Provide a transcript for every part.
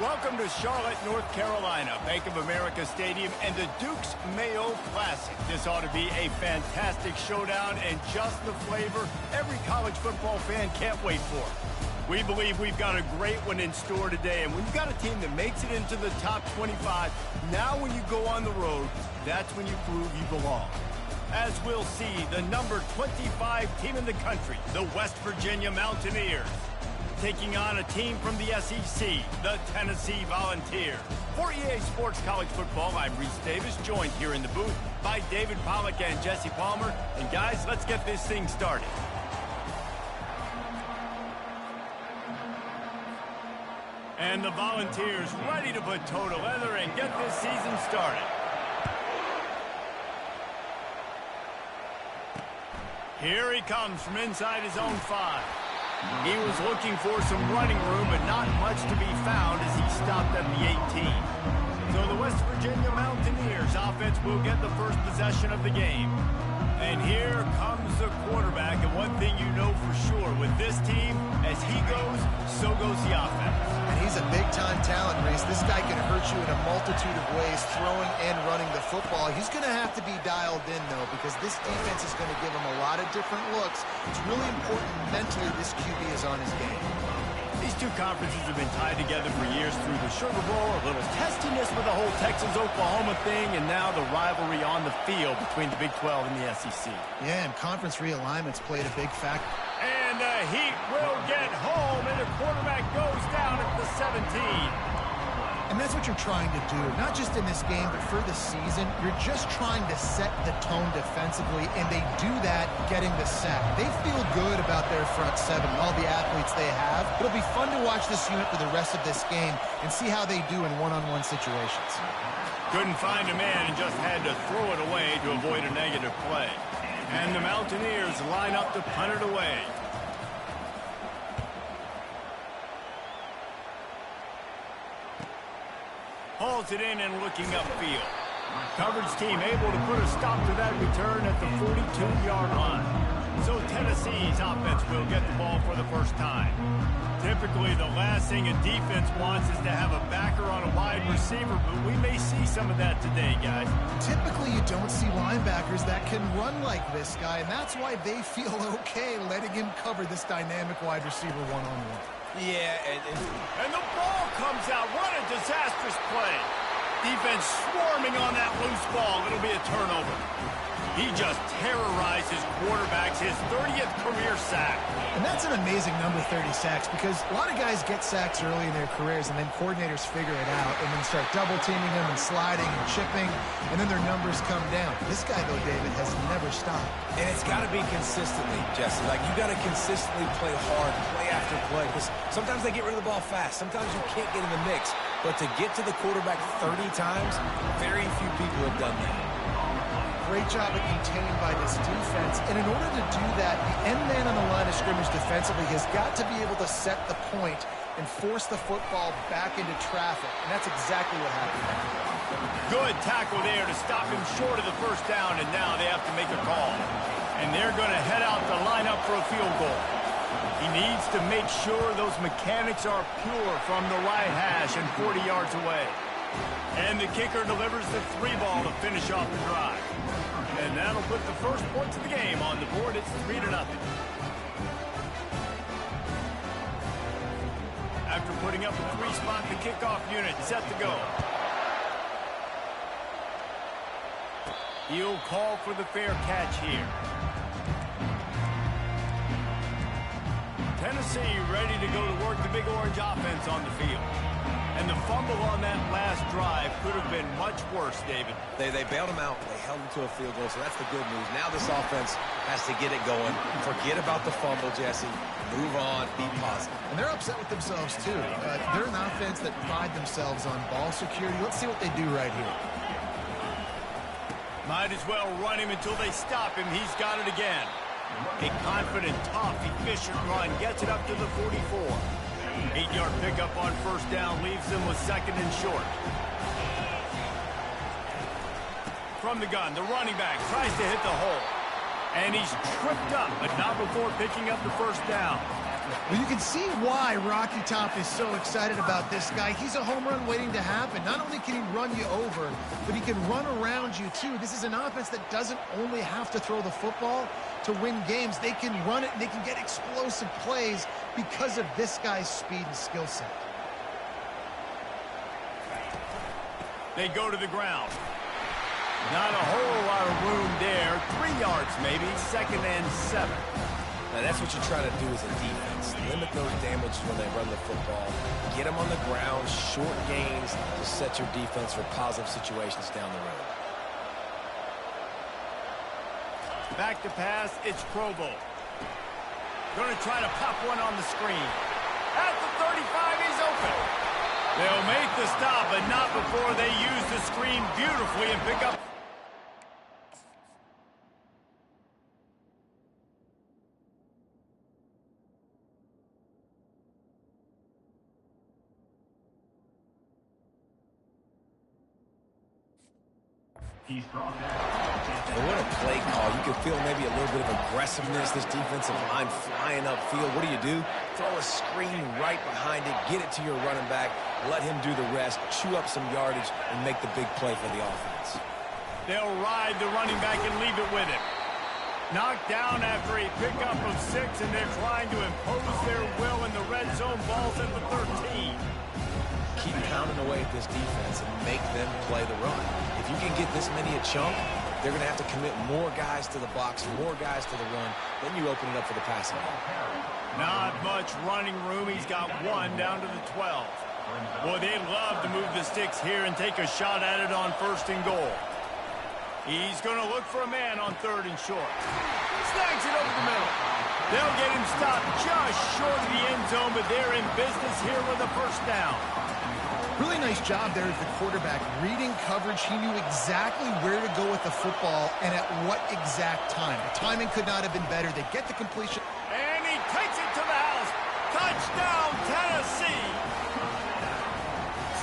Welcome to Charlotte, North Carolina, Bank of America Stadium, and the Duke's Mayo Classic. This ought to be a fantastic showdown and just the flavor every college football fan can't wait for. We believe we've got a great one in store today, and when you've got a team that makes it into the top 25, now when you go on the road, that's when you prove you belong. As we'll see, the number 25 team in the country, the West Virginia Mountaineers, taking on a team from the SEC, the Tennessee Volunteers. For EA Sports College Football, I'm Reese Davis, joined here in the booth by David Pollack and Jesse Palmer. And guys, let's get this thing started. And the Volunteers ready to put toe to leather and get this season started. Here he comes from inside his own 5. He was looking for some running room, but not much to be found as he stopped at the 18. So the West Virginia Mountaineers offense will get the first possession of the game. And here comes the quarterback, and one thing you know for sure with this team, as he goes, so goes the offense. And he's a big-time talent, Reese. This guy can hurt you in a multitude of ways, throwing and running the football. He's going to have to be dialed in, though, because this defense is going to give him a lot of different looks. It's really important mentally this QB is on his game. These two conferences have been tied together for years through the Sugar Bowl, a little testiness with the whole Texas-Oklahoma thing, and now the rivalry on the field between the Big 12 and the SEC. Yeah, and conference realignments played a big factor. And the Heat will get home, and the quarterback goes down at the 17. And that's what you're trying to do, not just in this game, but for the season. You're just trying to set the tone defensively, and they do that getting the sack. They feel good about their front seven and all the athletes they have. It'll be fun to watch this unit for the rest of this game and see how they do in one-on-one situations. Couldn't find a man and just had to throw it away to avoid a negative play. And the Mountaineers line up to punt it away. Hauls it in and looking upfield. Coverage team able to put a stop to that return at the 42-yard line. So Tennessee's offense will get the ball for the first time. Typically, the last thing a defense wants is to have a backer on a wide receiver, but we may see some of that today, guys. Typically, you don't see linebackers that can run like this guy, and that's why they feel okay letting him cover this dynamic wide receiver one-on-one. Yeah, and the ball comes out. What a disastrous play. Defense swarming on that loose ball. It'll be a turnover. He just terrorized his quarterbacks, his 30th career sack. And that's an amazing number, 30 sacks, because a lot of guys get sacks early in their careers, and then coordinators figure it out and then start double-teaming them and sliding and chipping, and then their numbers come down. This guy, though, David, has never stopped. And it's got to be consistently, Jesse. Like, you got to consistently play hard, play after play, because sometimes they get rid of the ball fast. Sometimes you can't get in the mix. But to get to the quarterback 30 times, very few people have done that. Great job at containing by this defense. And in order to do that, the end man on the line of scrimmage defensively has got to be able to set the point and force the football back into traffic. And that's exactly what happened there. Good tackle there to stop him short of the first down, and now they have to make a call. And they're going to head out the lineup for a field goal. He needs to make sure those mechanics are pure from the right hash and 40 yards away. And the kicker delivers the 3-ball to finish off the drive. And that'll put the first points of the game on the board. It's 3-0. After putting up a 3-spot, the kickoff unit set to go. He'll call for the fair catch here. Tennessee ready to go to work the Big Orange offense on the field. And the fumble on that last drive could have been much worse, David. They bailed him out. They held him to a field goal, so that's the good news. Now this offense has to get it going. Forget about the fumble, Jesse. Move on. Be positive. And they're upset with themselves, too. They're an offense that pride themselves on ball security. Let's see what they do right here. Might as well run him until they stop him. He's got it again. A confident, tough, efficient run gets it up to the 44. 8-yard pickup on first down leaves them with second and short. From the gun, the running back tries to hit the hole. And he's tripped up, but not before picking up the first down. Well, you can see why Rocky Top is so excited about this guy. He's a home run waiting to happen. Not only can he run you over, but he can run around you too. This is an offense that doesn't only have to throw the football to win games. They can run it and they can get explosive plays because of this guy's speed and skill set. They go to the ground. Not a whole lot of room there. 3 yards maybe, 2nd and 7. Now, that's what you try to do as a defense. Limit those damages when they run the football. Get them on the ground, short gains to set your defense for positive situations down the road. Back to pass, it's Provo. Going to try to pop one on the screen. At the 35, he's open. They'll make the stop, but not before they use the screen beautifully and pick up. And what a play call. You can feel maybe a little bit of aggressiveness. This defensive line flying upfield. What do? Throw a screen right behind it. Get it to your running back. Let him do the rest. Chew up some yardage and make the big play for the offense. They'll ride the running back and leave it with him. Knocked down after a pickup of 6, and they're trying to impose their will in the red zone. Ball's at the 13. Keep pounding away at this defense and make them play the run. If you can get this many a chunk, they're going to have to commit more guys to the box, more guys to the run. Then you open it up for the passing game. Not much running room. He's got 1 down to the 12. Boy, they'd love to move the sticks here and take a shot at it on 1st and goal. He's going to look for a man on 3rd and short. Snags it over the middle. They'll get him stopped just short of the end zone, but they're in business here with a 1st down. Really nice job there as the quarterback. Reading coverage, he knew exactly where to go with the football and at what exact time. The timing could not have been better. They get the completion. And he takes it to the house. Touchdown, Tennessee.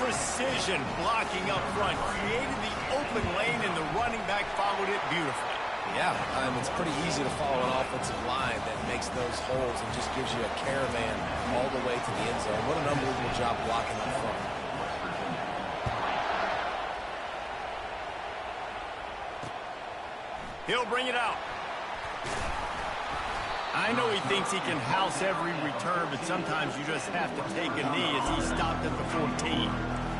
Precision blocking up front. Created the open lane, and the running back followed it beautifully. Yeah, it's pretty easy to follow an offensive line that makes those holes and just gives you a caravan all the way to the end zone. What an unbelievable job blocking up front. He'll bring it out. I know he thinks he can house every return, but sometimes you just have to take a knee as he stopped at the 14.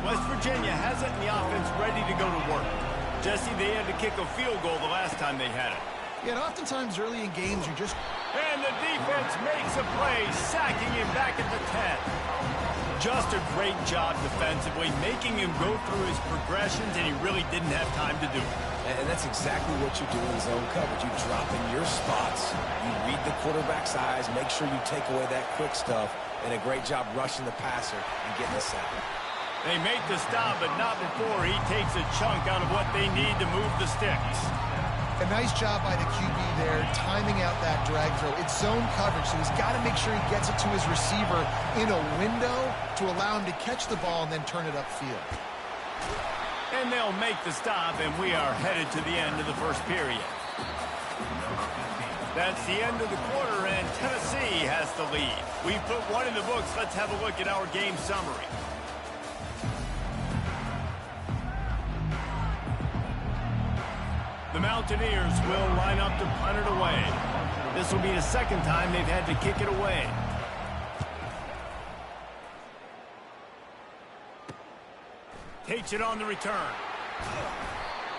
West Virginia has it in the offense ready to go to work. Jesse, they had to kick a field goal the last time they had it. Yeah, and oftentimes early in games you just... And the defense makes a play, sacking him back at the 10. Just a great job defensively, making him go through his progressions, and he really didn't have time to do it. And that's exactly what you do in zone coverage. You drop in your spots, you read the quarterback's eyes, make sure you take away that quick stuff, and a great job rushing the passer and getting the sack. They make the stop, but not before he takes a chunk out of what they need to move the sticks. A nice job by the QB there, timing out that drag throw. It's zone coverage, so he's got to make sure he gets it to his receiver in a window to allow him to catch the ball and then turn it upfield. And they'll make the stop, and we are headed to the end of the 1st period. That's the end of the quarter, and Tennessee has the lead. We've put 1 in the books. Let's have a look at our game summary. The Mountaineers will line up to punt it away. This will be the 2nd time they've had to kick it away. Takes it on the return.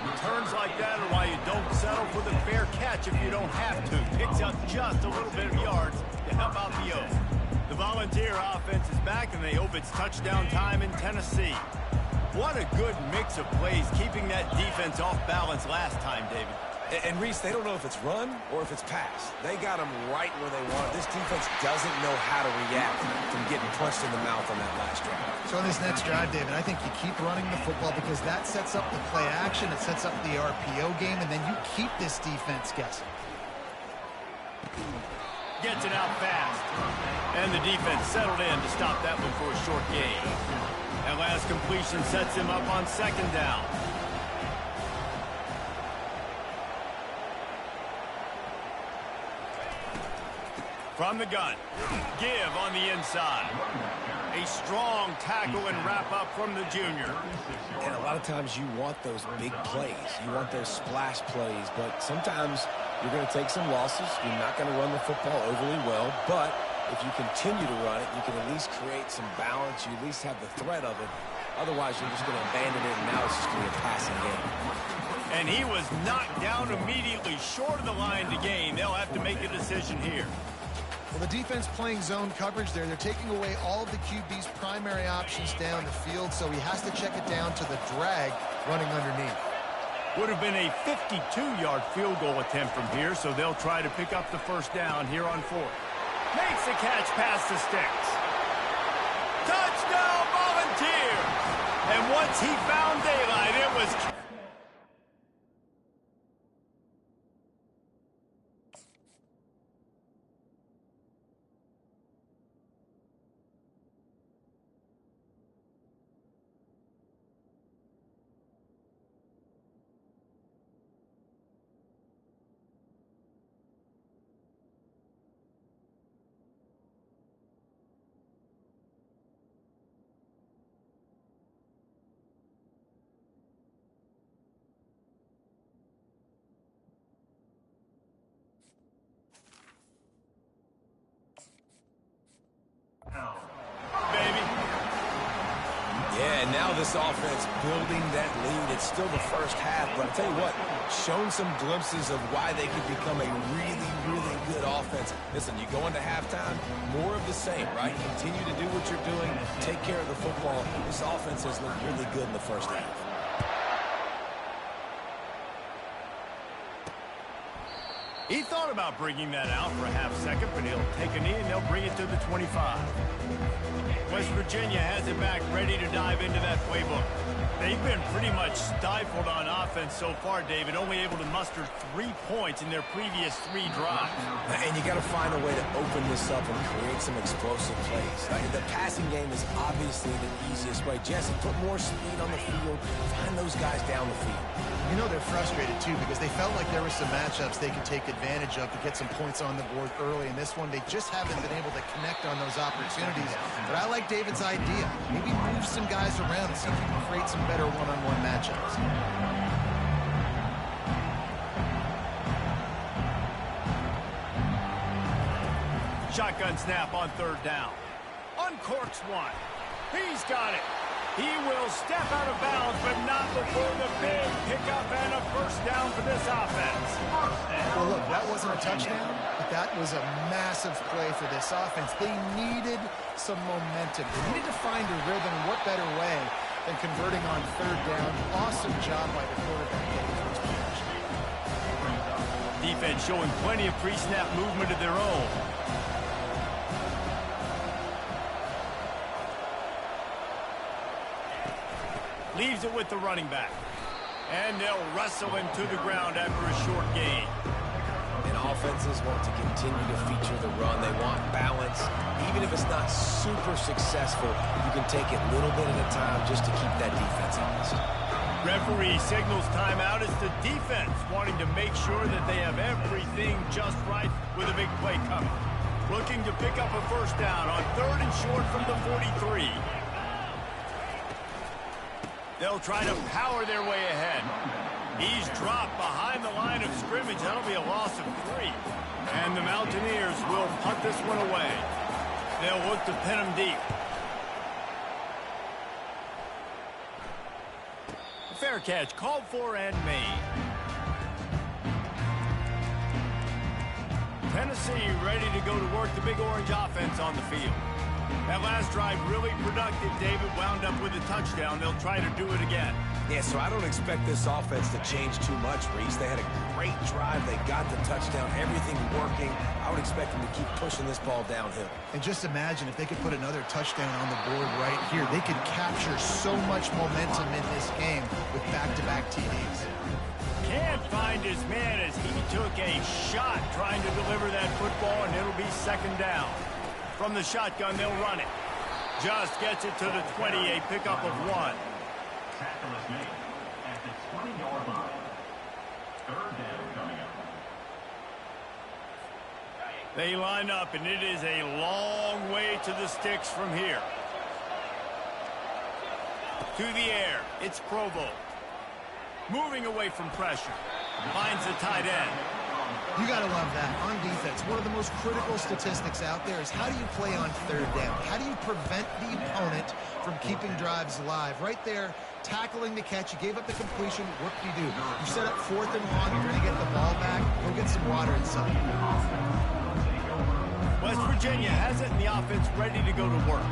Returns like that are why you don't settle for the fair catch if you don't have to. Picks up just a little bit of yards to help out the O. The Volunteer offense is back, and they hope it's touchdown time in Tennessee. What a good mix of plays, keeping that defense off balance last time, David. And Reese, they don't know if it's run or if it's pass. They got them right where they want it. This defense doesn't know how to react from getting punched in the mouth on that last drive. So on this next drive, David, I think you keep running the football because that sets up the play action, it sets up the RPO game, and then you keep this defense guessing. Gets it out fast. And the defense settled in to stop that one for a short gain. That last completion sets him up on 2nd down. From the gun, give on the inside. A strong tackle and wrap up from the junior. And a lot of times you want those big plays. You want those splash plays, but sometimes you're going to take some losses. You're not going to run the football overly well, but if you continue to run it, you can at least create some balance. You at least have the threat of it. Otherwise, you're just going to abandon it, and now it's just going to be a passing game. And he was knocked down immediately short of the line to gain. They'll have to make a decision here. Well, the defense playing zone coverage there. They're taking away all of the QB's primary options down the field, so he has to check it down to the drag running underneath. Would have been a 52-yard field goal attempt from here, so they'll try to pick up the first down here on fourth. Makes the catch past the sticks. Touchdown, Volunteers! And once he found daylight, it was... Baby. Yeah, and now this offense building that lead. It's still the first half, but I'll tell you what, shown some glimpses of why they could become a really, really good offense. Listen, you go into halftime, more of the same, right? Continue to do what you're doing, take care of the football. This offense has looked really good in the first half. He thought about bringing that out for a half second, but he'll take a knee and they'll bring it to the 25. West Virginia has it back, ready to dive into that playbook. They've been pretty much stifled on offense so far, David, only able to muster 3 points in their previous 3 drives. And you got to find a way to open this up and create some explosive plays. The passing game is obviously the easiest way. Jesse, put more speed on the field, find those guys down the field. You know they're frustrated, too, because they felt like there were some matchups they could take advantage of to get some points on the board early. In this one, they just haven't been able to connect on those opportunities. But I like David's idea. Maybe move some guys around and see if we can create some better one-on-one matchups. Shotgun snap on third down. Uncorks one. He's got it. He will step out of bounds, but not before the big pickup and a first down for this offense. Well, look, that wasn't a touchdown, but that was a massive play for this offense. They needed some momentum. They needed to find a rhythm. What better way than converting on third down? Awesome job by the quarterback getting to his position. Defense showing plenty of pre-snap movement of their own. Leaves it with the running back. And they'll wrestle him to the ground after a short gain. And offenses want to continue to feature the run. They want balance. Even if it's not super successful, you can take it little bit at a time just to keep that defense honest. Referee signals timeout as the defense wanting to make sure that they have everything just right with a big play coming. Looking to pick up a first down on third and short from the 43. They'll try to power their way ahead. He's dropped behind the line of scrimmage. That'll be a loss of 3. And the Mountaineers will punt this one away. They'll look to pin him deep. Fair catch called for and made. Tennessee ready to go to work the Big Orange offense on the field. That last drive really productive. David wound up with a touchdown. They'll try to do it again. Yeah, so I don't expect this offense to change too much, Reese. They had a great drive. They got the touchdown. Everything working. I would expect them to keep pushing this ball downhill. And just imagine if they could put another touchdown on the board right here. They could capture so much momentum in this game with back-to-back TDs. Can't find his man as he took a shot trying to deliver that football, and it'll be second down. From the shotgun, they'll run it. Just gets it to the 20, a pickup of 1. Tackle is made at the 20-yard line. Third down coming up. They line up, and it is a long way to the sticks from here. To the air, it's Provo. Moving away from pressure. Finds the tight end. You got to love that. On defense, one of the most critical statistics out there is how do you play on third down? How do you prevent the opponent from keeping drives alive? Right there, tackling the catch. You gave up the completion. What do? You set up 4th and long. You're going to get the ball back. Go get some water inside. West Virginia has it in the offense ready to go to work.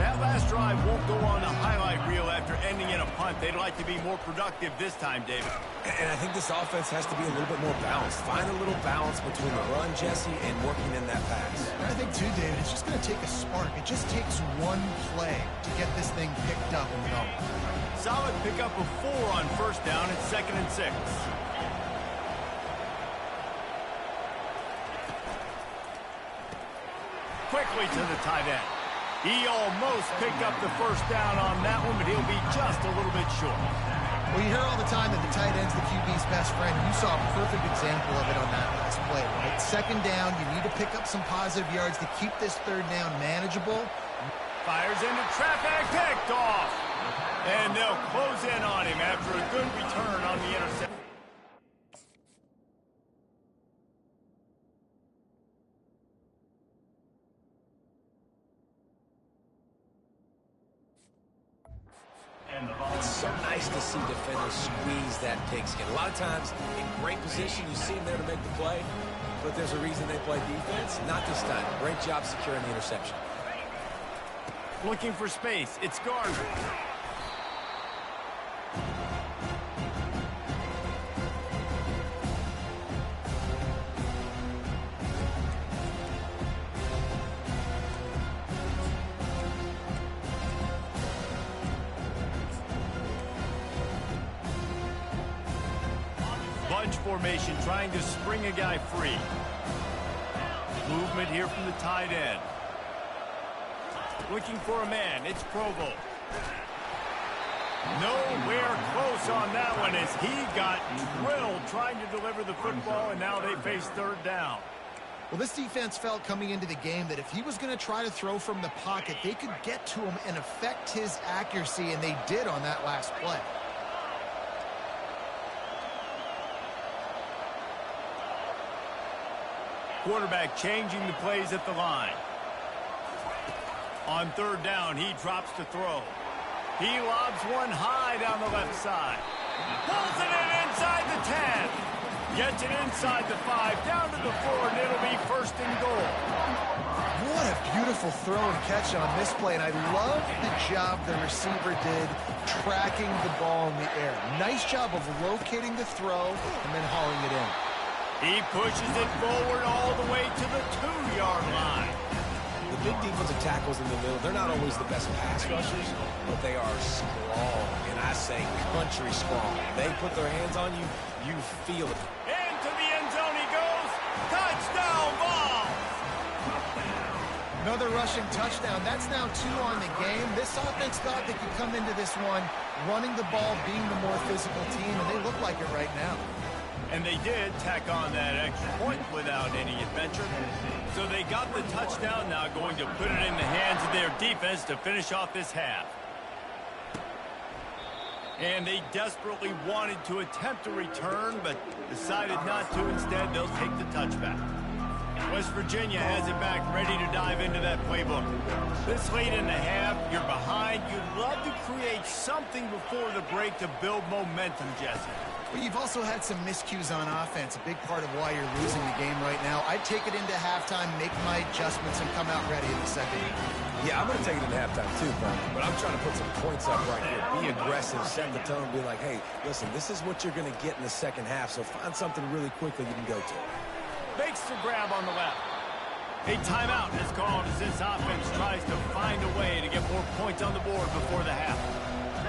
That last drive won't go on the highlight reel after ending in a punt. They'd like to be more productive this time, David. And I think this offense has to be a little bit more balanced. Find a little balance between the run, Jesse, and working in that pass. I think, too, David, it's just going to take a spark. It just takes one play to get this thing picked up and going. Solid pickup of 4 on first down and 2nd and 6. Quickly to the tight end. He almost picked up the first down on that one, but he'll be just a little bit short. Well, you hear all the time that the tight end's the QB's best friend. You saw a perfect example of it on that last play, right? 2nd down, you need to pick up some positive yards to keep this 3rd down manageable. Fires into traffic, picked off. And they'll close in on him after a good return on the interception. It's so nice to see defenders squeeze that pigskin. A lot of times, in great position, you see them there to make the play, but there's a reason they play defense. Not this time. Great job securing the interception. Looking for space. It's Gardner. Bunch formation, trying to spring a guy free. Movement here from the tight end. Looking for a man. It's Provo. Nowhere close on that one as he got drilled trying to deliver the football, and now they face 3rd down. Well, this defense felt coming into the game that if he was going to try to throw from the pocket, they could get to him and affect his accuracy, and they did on that last play. Quarterback changing the plays at the line. On 3rd down, he drops to throw. He lobs one high down the left side. Pulls it in inside the 10. Gets it inside the 5, down to the 4, and it'll be 1st and goal. What a beautiful throw and catch on this play, and I love the job the receiver did tracking the ball in the air. Nice job of locating the throw and then hauling it in. He pushes it forward all the way to the 2-yard line. The big defensive tackles in the middle, they're not always the best pass rushers, but they are strong, and I say country strong. They put their hands on you, you feel it. Into the end zone he goes. Touchdown ball. Another rushing touchdown. That's now 2 on the game. This offense thought they could come into this one running the ball, being the more physical team, and they look like it right now. And they did tack on that extra point without any adventure. So they got the touchdown, now going to put it in the hands of their defense to finish off this half. And they desperately wanted to attempt a return, but decided not to. Instead, they'll take the touchback. West Virginia has it back, ready to dive into that playbook. This late in the half, you're behind. You'd love to create something before the break to build momentum, Jesse. But you've also had some miscues on offense, a big part of why you're losing the game right now. I'd take it into halftime, make my adjustments, and come out ready in the 2nd half. Yeah, I'm going to take it into halftime too, but I'm trying to put some points up right here. Be aggressive, set the tone, be like, hey, listen, this is what you're going to get in the 2nd half, so find something really quickly you can go to. Makes the grab on the left. A timeout is called as this offense tries to find a way to get more points on the board before the half.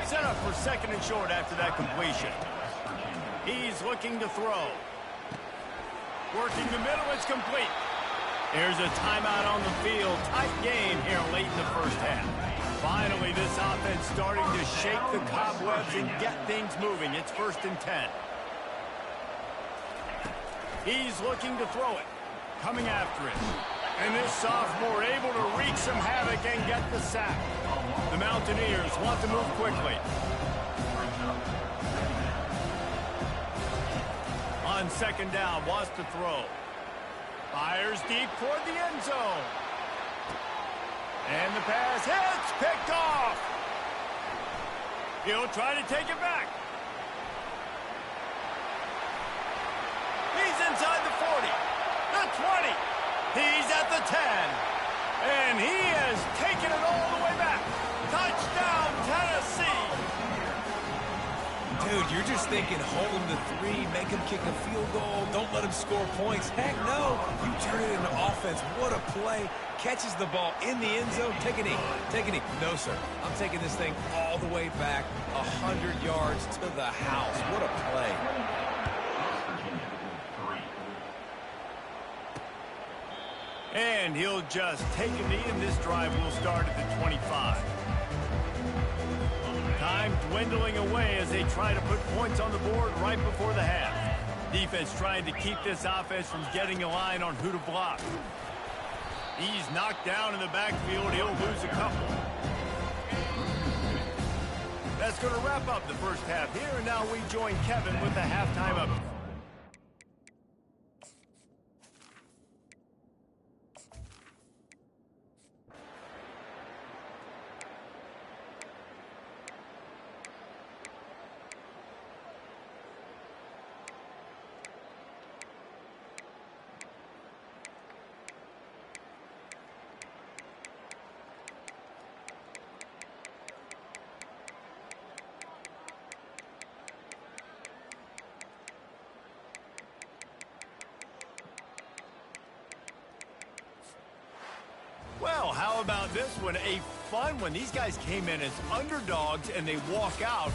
Set up for 2nd and short after that completion. He's looking to throw. Working the middle, it's complete. There's a timeout on the field. Tight game here late in the 1st half. Finally, this offense starting to shake the cobwebs and get things moving. It's 1st and 10. He's looking to throw it. coming after it. And this sophomore able to wreak some havoc and get the sack. The Mountaineers want to move quickly. On second down, wants to throw. Fires deep toward the end zone. And the pass hits, picked off. He'll try to take it back. He's inside the 40, the 20. He's at the 10. And he has taken it all the way back. Touchdown, Tennessee. Dude, you're just thinking, hold him to 3, make him kick a field goal, don't let him score points. Heck no, you turn it into offense. What a play. Catches the ball in the end zone. Take a knee. Take a knee. No, sir. I'm taking this thing all the way back, 100 yards to the house. What a play. And he'll just take a knee, and this drive will start at the 25. Time dwindling away as they try to put points on the board right before the half. Defense trying to keep this offense from getting a line on who to block. He's knocked down in the backfield. He'll lose a couple. That's going to wrap up the first half here, and now we join Kevin with the halftime update. Well, how about this one? A fun one. These guys came in as underdogs, and they walk out.